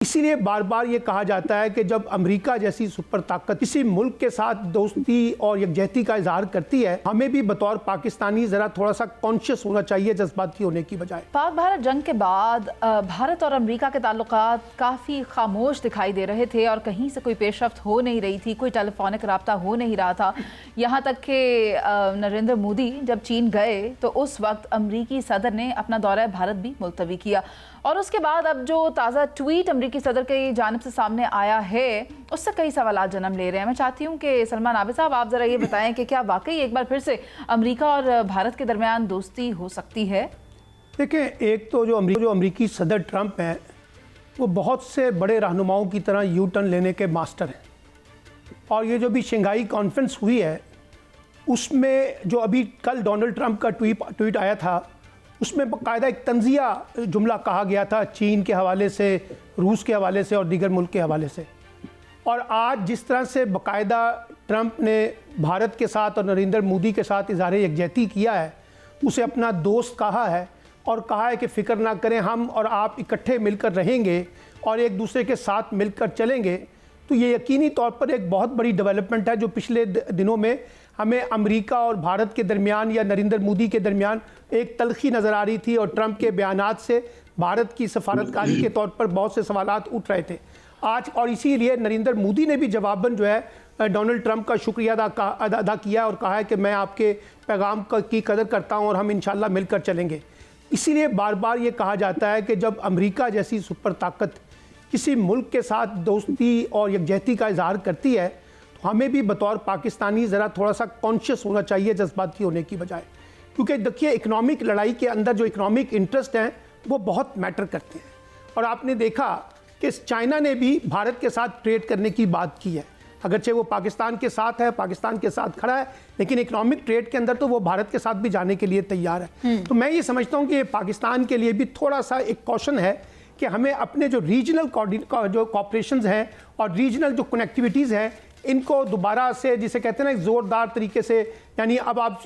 इसीलिए बार बार ये कहा जाता है कि जब अमेरिका जैसी सुपर ताकत किसी मुल्क के साथ दोस्ती और यकजहती का इजहार करती है, हमें भी बतौर पाकिस्तानी ज़रा थोड़ा सा कॉन्शियस होना चाहिए जज्बाती होने की बजाय। पाक भारत जंग के बाद भारत और अमेरिका के ताल्लुकात काफ़ी खामोश दिखाई दे रहे थे और कहीं से कोई पेशरफ्त हो नहीं रही थी, कोई टेलीफोनिक रब्ता हो नहीं रहा था। यहाँ तक कि नरेंद्र मोदी जब चीन गए तो उस वक्त अमरीकी सदर ने अपना दौरा भारत भी मुलतवी किया और उसके बाद अब जो ताज़ा ट्वीट अमरीकी सदर की जानिब से सामने आया है उससे कई सवालात जन्म ले रहे हैं। मैं चाहती हूँ कि सलमान आबिद साहब आप ज़रा ये बताएं कि क्या वाकई एक बार फिर से अमरीका और भारत के दरमियान दोस्ती हो सकती है? देखें, एक तो जो अमरीकी सदर ट्रंप हैं वो बहुत से बड़े रहनुमाओं की तरह यू टर्न लेने के मास्टर हैं और ये जो भी शंघाई कॉन्फ्रेंस हुई है उसमें जो अभी कल डोनाल्ड ट्रंप का ट्वीट आया था उसमें बाकायदा एक तंजिया जुमला कहा गया था चीन के हवाले से, रूस के हवाले से और दीगर मुल्क के हवाले से। और आज जिस तरह से बाकायदा ट्रंप ने भारत के साथ और नरेंद्र मोदी के साथ इज़हार यकजहती किया है, उसे अपना दोस्त कहा है और कहा है कि फ़िक्र ना करें, हम और आप इकट्ठे मिलकर रहेंगे और एक दूसरे के साथ मिलकर चलेंगे, तो ये यकीनी तौर पर एक बहुत बड़ी डेवलपमेंट है जो पिछले दिनों में हमें अमेरिका और भारत के दरमियान या नरेंद्र मोदी के दरमियान एक तलखी नज़र आ रही थी और ट्रंप के बयानात से भारत की सफारतकारी के तौर पर बहुत से सवालात उठ रहे थे आज। और इसीलिए नरेंद्र मोदी ने भी जवाबन जो है डोनाल्ड ट्रंप का शुक्रिया अदा किया और कहा है कि मैं आपके पैगाम की कदर करता हूँ और हम इंशाल्लाह मिलकर चलेंगे। इसीलिए बार बार ये कहा जाता है कि जब अमेरिका जैसी सुपर ताकत किसी मुल्क के साथ दोस्ती और यकजहती का इजहार करती है तो हमें भी बतौर पाकिस्तानी ज़रा थोड़ा सा कॉन्शियस होना चाहिए जज्बाती होने की बजाय, क्योंकि देखिए इकनॉमिक लड़ाई के अंदर जो इकनॉमिक इंटरेस्ट हैं वो बहुत मैटर करते हैं। और आपने देखा कि चाइना ने भी भारत के साथ ट्रेड करने की बात की है, अगरचे वो पाकिस्तान के साथ है, पाकिस्तान के साथ खड़ा है, लेकिन इकनॉमिक ट्रेड के अंदर तो वो भारत के साथ भी जाने के लिए तैयार है। तो मैं ये समझता हूँ कि ये पाकिस्तान के लिए भी थोड़ा सा एक कॉशन है कि हमें अपने जो रीजनल जो कॉपरेशंस हैं और रीजनल जो कनेक्टिविटीज़ हैं इनको दोबारा से, जिसे कहते हैं ना, ज़ोरदार तरीके से, यानी अब आप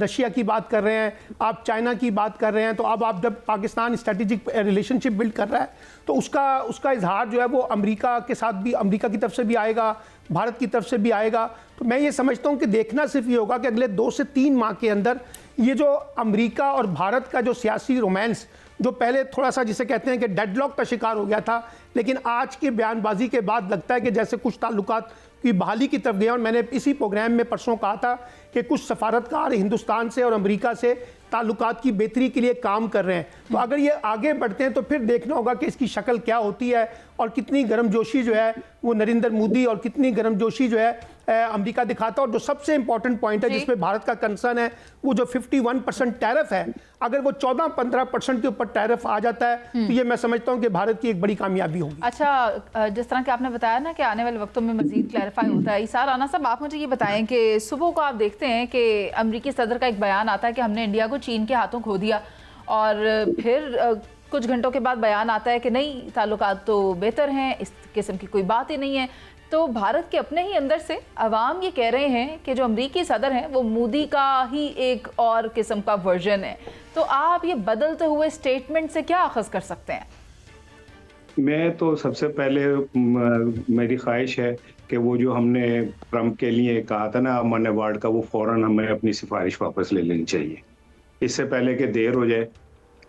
रशिया की बात कर रहे हैं, आप चाइना की बात कर रहे हैं, तो अब आप जब पाकिस्तान स्ट्रेटेजिक रिलेशनशिप बिल्ड कर रहा है तो उसका इजहार जो है वो अमेरिका के साथ भी, अमेरिका की तरफ से भी आएगा, भारत की तरफ से भी आएगा। तो मैं ये समझता हूँ कि देखना सिर्फ ये होगा कि अगले 2 से 3 माह के अंदर ये जो अमेरिका और भारत का जो सियासी रोमांस जो पहले थोड़ा सा जिसे कहते हैं कि डेडलॉक का शिकार हो गया था, लेकिन आज की बयानबाजी के बाद लगता है कि जैसे कुछ ताल्लुकात की बहाली की तरफ गए। और मैंने इसी प्रोग्राम में परसों कहा था कि कुछ सफारतकार हिंदुस्तान से और अमेरिका से ताल्लुकात की बेहतरी के लिए काम कर रहे हैं। तो अगर ये आगे बढ़ते हैं तो फिर देखना होगा कि इसकी शक्ल क्या होती है और कितनी गर्मजोशी जो है वो नरेंद्र मोदी और कितनी गर्मजोशी जो है अमेरिका दिखाता है। और जो सबसे इंपॉर्टेंट पॉइंट है जिसमें भारत का कंसर्न है वो जो 51% टैरिफ है, अगर वो 14-15% के ऊपर टैरिफ आ जाता है तो ये मैं समझता हूँ कि भारत की एक बड़ी कामयाबी होगी। अच्छा, जिस तरह के आपने बताया ना कि आने वाले वक्तों में मजीद क्लैरिफाई होता है, इसार राना साहब आप मुझे ये बताएं कि सुबह को आप देखते हैं कि अमरीकी सदर का एक बयान आता है कि हमने इंडिया को चीन के हाथों खो दिया और फिर कुछ घंटों के बाद बयान आता है कि नहीं, ताल्लुकात तो बेहतर हैं, इस किस्म की कोई बात ही नहीं है। तो भारत के अपने ही अंदर से अवाम ये कह रहे हैं कि जो अमरीकी सदर हैं वो मोदी का ही एक और किस्म का वर्जन है। तो आप ये बदलते हुए स्टेटमेंट से क्या अखज़ कर सकते हैं? मैं तो सबसे पहले मेरी ख्वाहिश है कि वो जो हमने ट्रंप के लिए कहा था ना अमन अवार्ड का, वो फ़ौरन हमें अपनी सिफारिश वापस ले लेनी चाहिए। इससे पहले कि देर हो जाए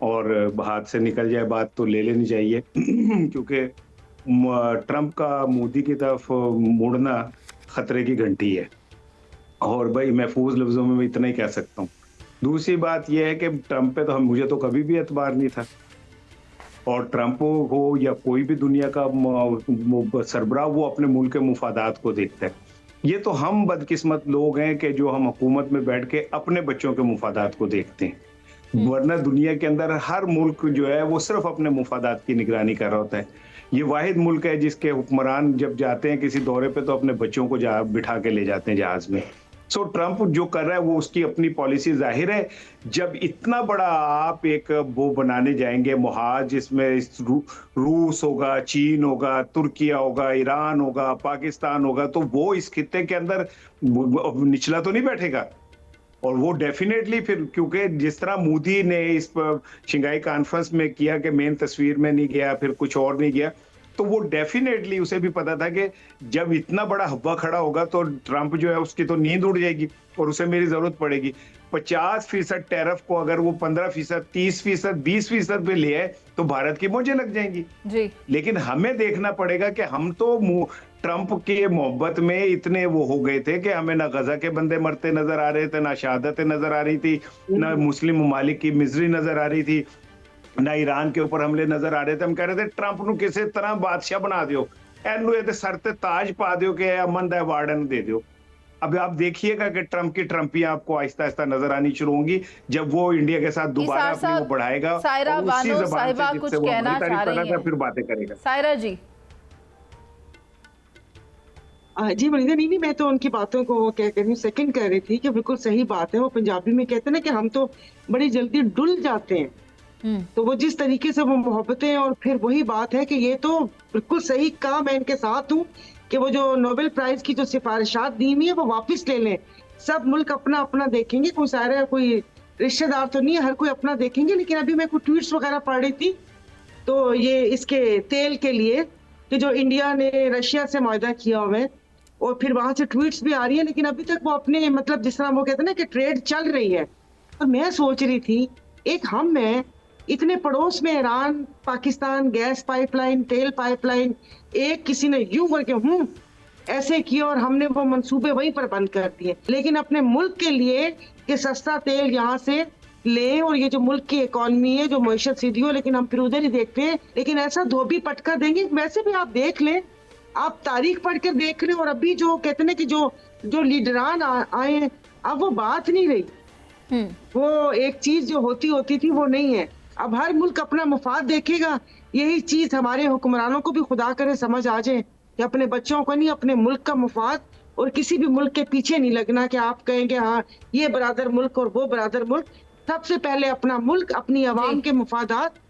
और हाथ से निकल जाए बात, तो ले लेनी चाहिए क्योंकि ट्रंप का मोदी की तरफ मुड़ना खतरे की घंटी है और भाई महफूज लफ्जों में मैं इतना ही कह सकता हूँ। दूसरी बात यह है कि ट्रंप पे तो मुझे तो कभी भी एतबार नहीं था, और ट्रंप हो या कोई भी दुनिया का सरबराह, वो अपने मुल्क के मुफादात को देखता है। ये तो हम बदकिस्मत लोग हैं कि जो हम हुकूमत में बैठ के अपने बच्चों के मुफादात को देखते हैं, वरना दुनिया के अंदर हर मुल्क जो है वो सिर्फ अपने मुफादात की निगरानी कर रहा होता है। ये वाहिद मुल्क है जिसके हुक्मरान जब जाते हैं किसी दौरे पे तो अपने बच्चों को बिठा के ले जाते हैं जहाज में। सो ट्रंप जो कर रहा है वो उसकी अपनी पॉलिसी जाहिर है। जब इतना बड़ा आप एक वो बनाने जाएंगे मुहाज, जिसमें रूस होगा, चीन होगा, तुर्किया होगा, ईरान होगा, पाकिस्तान होगा, तो वो इस खित्ते के अंदर निचला तो नहीं बैठेगा। और वो डेफिनेटली फिर, क्योंकि जिस तरह मोदी ने इस शंघाई कॉन्फ्रेंस में किया कि मेन तस्वीर में नहीं गया, फिर कुछ और नहीं गया, तो वो डेफिनेटली उसे भी पता था कि जब इतना बड़ा हवा खड़ा होगा तो ट्रंप जो है उसकी तो नींद उड़ जाएगी और उसे मेरी जरूरत पड़ेगी। 50% टैरिफ को अगर वो 15%, 30%, 20% पे ले आए तो भारत की मौजें लग जाएंगी जी। लेकिन हमें देखना पड़ेगा कि हम तो ट्रंप के मोहब्बत में इतने वो हो गए थे कि हमें ना गजा के बंदे मरते नजर आ रहे थे, ना शहादतें नजर आ रही थी, ना मुस्लिम ममालिक की मिजरी नजर आ रही थी, ना ईरान के ऊपर हमले नजर आ रहे थे। हम कह रहे थे ट्रंप ਨੂੰ ਕਿਸੇ ਤਰ੍ਹਾਂ बादशाह बना दियो, ਇਹਨੂੰ ਇਹਦੇ सर ਤੇ ताज पा दियो कि अमन दा अवार्ड दे दियो। अब आप देखिएगा कि ट्रंप की ट्रंपियां आपको आहिस्ता आहिस्ता नजर आनी शुरू होंगी जब वो इंडिया के साथ दोबारा अपनी वो बढ़ाएगा सायरा और उसी बानो जबान साहिबा से कुछ जिससे वो कहना हमारी चाह तारीफ रही करता था हैं। फिर बातें करेगा। सायरा जी। जी वनिता, नहीं मैं तो उनकी बातों को क्या कह रही हूँ, सेकंड कह रही थी कि बिल्कुल सही बात है। वो पंजाबी में कहते हैं ना कि हम तो बड़ी जल्दी डुल जाते हैं, तो वो जिस तरीके से वो मोहब्बतें, और फिर वही बात है कि ये तो बिल्कुल सही कहा, मैं इनके साथ हूँ कि वो जो नोबेल प्राइज की जो सिफारिशात दी हुई है वो वापस ले लें। सब मुल्क अपना अपना देखेंगे, कोई सारे कोई रिश्तेदार तो नहीं है, हर कोई अपना देखेंगे। लेकिन अभी मैं कुछ ट्वीट्स वगैरह पढ़ रही थी तो ये इसके तेल के लिए कि जो इंडिया ने रशिया से मुआहदा किया हुआ है और फिर वहां से ट्वीट्स भी आ रही है, लेकिन अभी तक वो अपने मतलब जिस तरह वो कहते हैं ना कि ट्रेड चल रही है। और मैं सोच रही थी एक हम में इतने पड़ोस में ईरान, पाकिस्तान, गैस पाइपलाइन, तेल पाइपलाइन, एक किसी ने यूं करके ऐसे किया और हमने वो मंसूबे वहीं पर बंद कर दिए। लेकिन अपने मुल्क के लिए कि सस्ता तेल यहाँ से ले और ये जो मुल्क की इकोनॉमी है, जो मईशत सीधी हो, लेकिन हम फिर उधर ही देखते हैं। लेकिन ऐसा धोबी पटका देंगे। वैसे भी आप देख लें, आप तारीख पढ़ कर देख लें, और अभी जो कहते हैं कि जो लीडरान आए, अब वो बात नहीं रही। वो एक चीज जो होती थी वो नहीं है। अब हर मुल्क अपना मुफाद देखेगा। यही चीज हमारे हुक्मरानों को भी खुदा करे समझ आ जाए कि अपने बच्चों को नहीं, अपने मुल्क का मुफाद, और किसी भी मुल्क के पीछे नहीं लगना कि आप कहेंगे हाँ ये बरादर मुल्क और वो बरादर मुल्क। सबसे पहले अपना मुल्क, अपनी आवाम के मुफादात,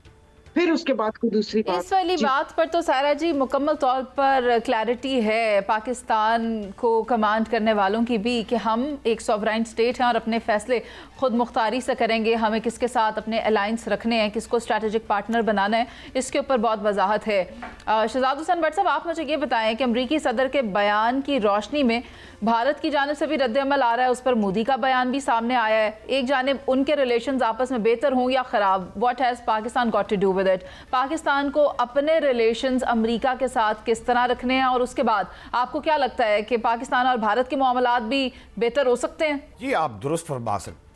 फिर उसके बाद कोई दूसरी बात। इस वाली बात पर तो सायरा जी मुकम्मल तौर पर क्लैरिटी है पाकिस्तान को कमांड करने वालों की भी कि हम एक सॉवरेन स्टेट हैं और अपने फैसले खुद मुख्तारी से करेंगे। हमें किसके साथ अपने अलायंस रखने हैं, किसको स्ट्रैटेजिक पार्टनर बनाना है, इसके ऊपर बहुत वजाहत है। शहजाद हुसैन भट्ट साहब, आप मुझे ये बताएं कि अमरीकी सदर के बयान की रोशनी में भारत की जानिब से भी रद्द-ए-अमल आ रहा है, उस पर मोदी का बयान भी सामने आया है। एक जानिब उनके रिलेशंस आपस में बेहतर हों या ख़राब, what has Pakistan got to do with it? Pakistan को अपने रिलेशंस अमेरिका के साथ किस तरह रखने हैं, और उसके बाद आपको क्या लगता है कि पाकिस्तान और भारत के मामलात भी बेहतर हो सकते हैं? जी, आप दुरुस्त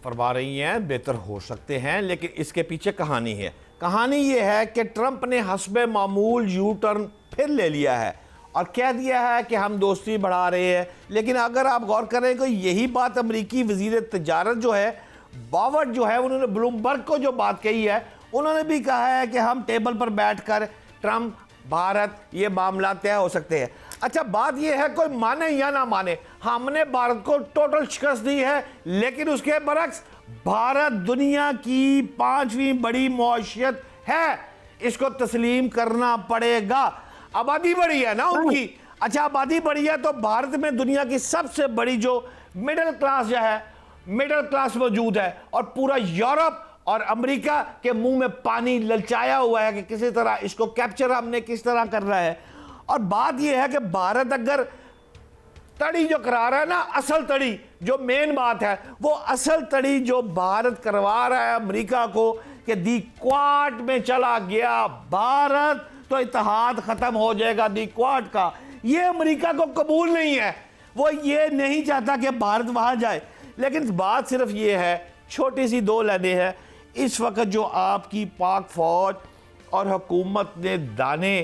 फरमा रही हैं, बेहतर हो सकते हैं, लेकिन इसके पीछे कहानी है। कहानी ये है कि ट्रंप ने हस्बे मामूल यू टर्न फिर ले लिया है और कह दिया है कि हम दोस्ती बढ़ा रहे हैं। लेकिन अगर आप गौर करें तो यही बात अमरीकी वजीर तजारत जो है, बावर्ट जो है, उन्होंने ब्लूमबर्ग को जो बात कही है, उन्होंने भी कहा है कि हम टेबल पर बैठकर ट्रंप, भारत, ये मामला तय हो सकते हैं। अच्छा, बात ये है कोई माने या ना माने, हमने भारत को टोटल शिकस्त दी है, लेकिन उसके बरक्स भारत दुनिया की 5वीं बड़ी मौशियत है, इसको तस्लीम करना पड़ेगा। आबादी बढ़ी है ना उनकी। अच्छा, आबादी बढ़ी है तो भारत में दुनिया की सबसे बड़ी जो मिडिल क्लास जो है, मिडिल क्लास मौजूद है, और पूरा यूरोप और अमेरिका के मुंह में पानी ललचाया हुआ है कि किसी तरह इसको कैप्चर हमने किस तरह करना है। और बात यह है कि भारत अगर तड़ी जो करा रहा है ना, असल तड़ी जो मेन बात है, वो असल तड़ी जो भारत करवा रहा है अमेरिका को कि दी क्वाड में चला गया भारत तो इत्तेहाद खत्म हो जाएगा, दी क्वाड का, ये अमेरिका को कबूल नहीं है। वो ये नहीं चाहता कि भारत वहां जाए। लेकिन बात सिर्फ ये है, छोटी सी 2 लाइनें हैं। इस वक्त जो आपकी पाक फौज और हुकूमत ने दाने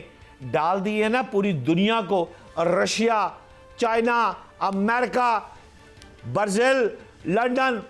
डाल दिए हैं ना पूरी दुनिया को, Russia, China, America, Brazil, London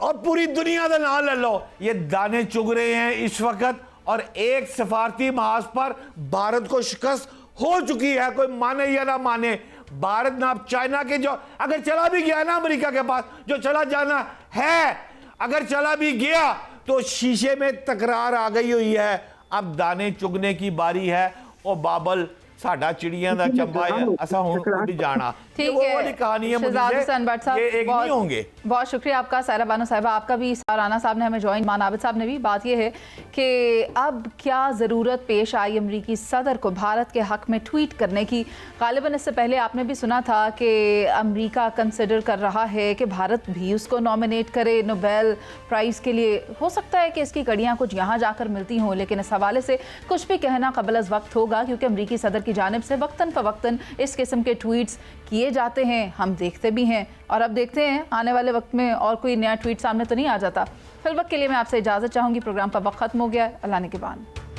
और पूरी दुनिया का नाम ले लो, ये दाने चुग रहे हैं इस वक्त। और एक सफारती महाज पर भारत को शिकस्त हो चुकी है, कोई माने या ना माने। भारत ना चाइना के जो अगर चला भी गया ना अमेरिका के पास, जो चला जाना है, अगर चला भी गया तो शीशे में तकरार आ गई हुई है। अब दाने चुगने की बारी है। और बाबल साडा चिड़ियां दा चंबा असा हुण उड़ जाना। ठीक वो है वाली कहानी है शहजाद मुझे, हुसैन भट्ट साहब, ये एक नहीं होंगे। बहुत शुक्रिया आपका, सायरा बानो साहिबा आपका भी, राना साहब ने हमें ज्वाइन, मान आबिद साहब ने भी। बात यह है कि अब क्या ज़रूरत पेश आई अमरीकी सदर को भारत के हक़ में ट्वीट करने की। गालिबन इससे पहले आपने भी सुना था कि अमरीका कंसिडर कर रहा है कि भारत भी उसको नॉमिनेट करे नोबेल प्राइज़ के लिए। हो सकता है कि इसकी कड़ियाँ कुछ यहाँ जाकर मिलती हों, लेकिन इस हवाले से कुछ भी कहना क़बल अज़ वक्त होगा, क्योंकि अमरीकी सदर की जानिब से वक्तन फ़वक्तन इस किस्म के ट्वीट्स किए जाते हैं, हम देखते भी हैं। और अब देखते हैं आने वाले वक्त में और कोई नया ट्वीट सामने तो नहीं आ जाता। फिल वक्त के लिए मैं आपसे इजाज़त चाहूँगी, प्रोग्राम का वक्त ख़त्म हो गया है। अल्लाह ने के बाद।